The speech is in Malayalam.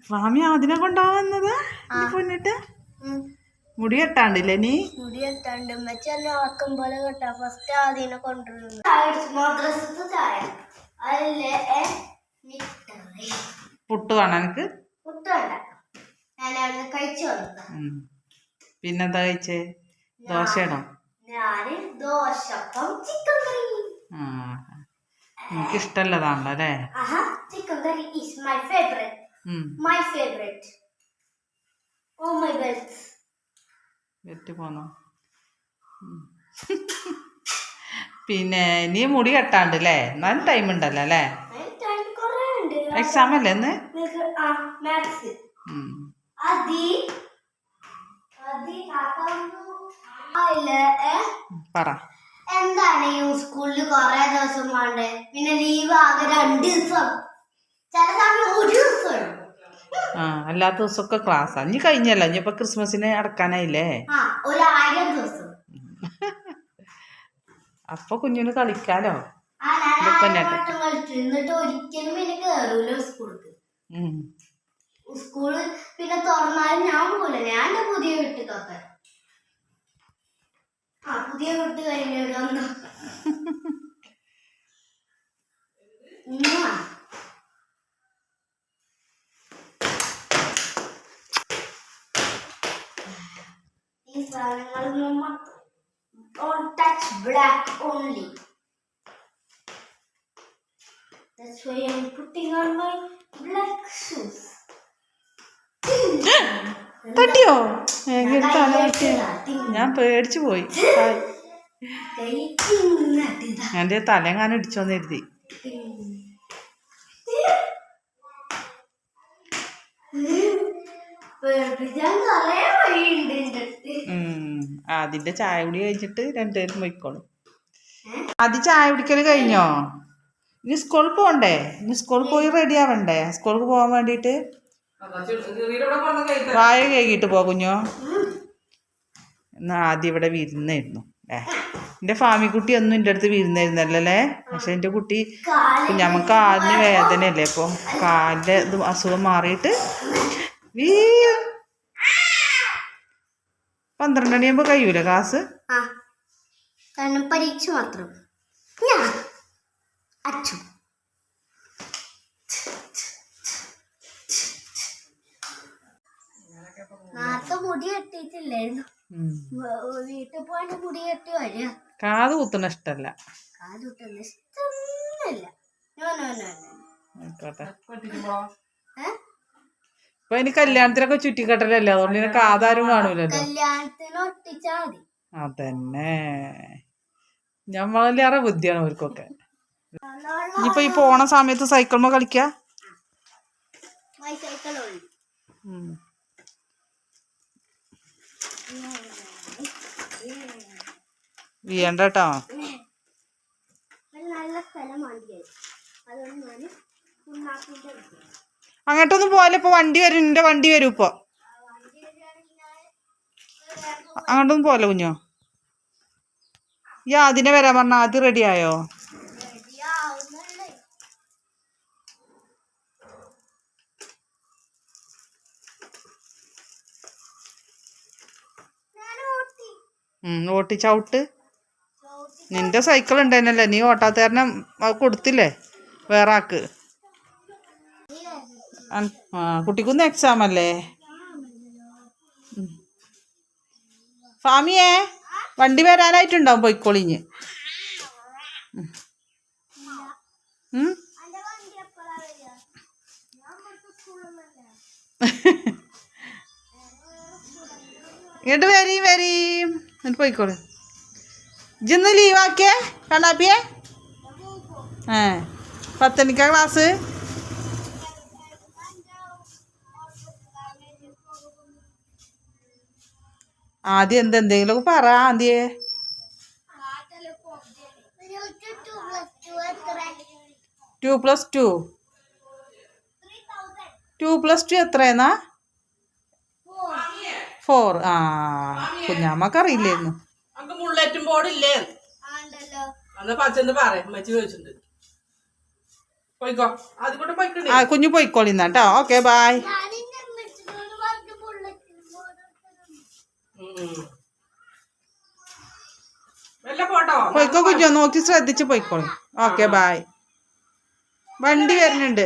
സ്വാമി അതിനെ കൊണ്ടാവുന്നത് പൊന്നിട്ട് മുടി കെട്ടാണ്ടില്ലേ നീ? മുടി കെട്ടാണ്ട് ആക്കം പോലെ കെട്ടാ. ഫസ്റ്റ് അതിനെ കൊണ്ടുവരുന്നു പുട്ട് വേണം എനിക്ക്. പുട്ട് വേണ്ട, ഞാൻ കഴിച്ചു വന്നു. പിന്നെന്താ കഴിച്ചേ? ദോശയാണോ? ഞാന് ദോശപ്പം ചിക്കൻ കറി. എനിക്ക് ഇഷ്ടമല്ലതാണല്ലോ അല്ലേ? Chicken curry is my favourite. My favourite. Oh my best. വെറ്റ് പോന്നോ? പിന്നെ നീ മുടി കെട്ടാണ്ട് അല്ലേ? എന്നാലും ടൈം ഉണ്ടല്ലോ അല്ലേ? എക്സാം അല്ലേ ഇന്ന്? പറ. എന്താണ് ഈ സ്കൂളിൽ കൊറേ ദിവസം വേണ്ടേ? പിന്നെ ലീവ് ആകെ 2 ദിവസം, ചില സമയം 1 ദിവസം. അല്ലാത്ത ദിവസമൊക്കെ ക്ലാസ്. ഇനി കഴിഞ്ഞല്ലോ, ഇനിയിപ്പോ ക്രിസ്മസിന് അടക്കാനായില്ലേ? 1000 ദിവസം. അപ്പൊ കുഞ്ഞിന് കളിക്കാലോ. എന്നിട്ട് ഒരിക്കലും പിന്നെ കേറൂല സ്കൂൾക്ക്. സ്കൂള് പിന്നെ തുറന്നാലും ഞാൻ പോല. ഞാൻ എന്റെ പുതിയ വീട്ടിലൊക്കെ പുതിയ വീട്ട് കഴിഞ്ഞ ഈ സാധനങ്ങളൊന്നും don't touch black only. That's why I'm putting on my black shoes. തട്ടിയോ? ഞാൻ പേടിച്ചു പോയി. എന്റെ തലങ്ങാനും ഇടിച്ചോന്ന് കരുതി. അതിന്റെ ചായ കുടി കഴിഞ്ഞിട്ട് 2 പേരും പോയിക്കോളും. ആദ്യം ചായ കുടിക്കല് കഴിഞ്ഞോ? ഇനി സ്കൂളിൽ പോകണ്ടേ? ഇനി സ്കൂളിൽ പോയി റെഡി ആവണ്ടേ? സ്കൂളിൽ പോകാൻ വേണ്ടിട്ട് വായ കഴുകിയിട്ട് പോകുഞ്ഞോ? എന്നാ ആദ്യം ഇവിടെ വിരുന്നായിരുന്നു എൻ്റെ ഫാമിക്കുട്ടി ഒന്നും എൻ്റെ അടുത്ത് വിരുന്നായിരുന്നല്ലേ. പക്ഷെ എൻ്റെ കുട്ടി ഞമ്മക്ക് കാലിന് വേദനയല്ലേ, അപ്പോൾ കാലിൻ്റെ ഇത് അസുഖം മാറിയിട്ട് 12 മണിയാകുമ്പോൾ കഴിയൂല ക്ലാസ്. പരീക്ഷ മാത്രം. നേരത്തെ മുടി കെട്ടിയിട്ടില്ലായിരുന്നു. വീട്ടിൽ പോയിട്ട് മുടി കെട്ടി വരിക. കാത് കുത്തണ ഇഷ്ടല്ല. കാത് കുത്തണ ഇഷ്ടമല്ല. ഇപ്പൊ ഇനി കല്യാണത്തിനൊക്കെ ചുറ്റിക്കെട്ടലല്ലേ, അതുകൊണ്ട് ഇനി കാതാരും കാണൂലല്ലോ. കല്യാണത്തിന് ഒട്ടിച്ചാ മതി. അതന്നെ, ഞമ്മളേറെ ബുദ്ധിയാണ് അവർക്കൊക്കെ. ഇനിയിപ്പോ ഈ പോണ സമയത്ത് സൈക്കിൾമ കളിക്ക. വീയണ്ട കേട്ടോ. അങ്ങോട്ടൊന്നും പോയാലോ, ഇപ്പൊ വണ്ടി വരും. നിന്റെ വണ്ടി വരും ഇപ്പൊ. അങ്ങോട്ടൊന്നും പോലെ കുഞ്ഞോ. ഈ അതിനെ വരാൻ പറഞ്ഞ ആദ്യം റെഡി ആയോ? ഓട്ടി ചവിട്ട്. നിന്റെ സൈക്കിൾ ഉണ്ടായിരുന്നല്ലേ, നീ ഓട്ടാത്ത കാരണം കൊടുത്തില്ലേ വേറെ ആക്ക്. കുട്ടിക്കൊന്ന് എക്സാം അല്ലേ? ഫാമിയേ, വണ്ടി വരാനായിട്ടുണ്ടാവും, പോയിക്കോളിഞ്ഞ്. ഇങ്ങോട്ട് വരീം എന്നിട്ട് പോയിക്കോളൂ. ഇജ്ജൊന്ന് ലീവാക്കിയേ കണ്ണാപ്പിയേ. 10 മണിക്കാ ക്ലാസ്. ആദ്യം എന്തെങ്കിലുമൊക്കെ പറ. ആദ്യേ 2 + 2 2 + 2 എത്രയെന്നാ? 4. കുഞ്ഞാമ്മക്ക് അറിയില്ലായിരുന്നു. കുഞ്ഞു പോയിക്കോളിന്നാട്ടോ. Okay, by. പോയിക്കോ കുഞ്ഞോ, നോക്കി ശ്രദ്ധിച്ച് പോയിക്കോളൂ. Okay bye. വണ്ടി വരുന്നുണ്ട്.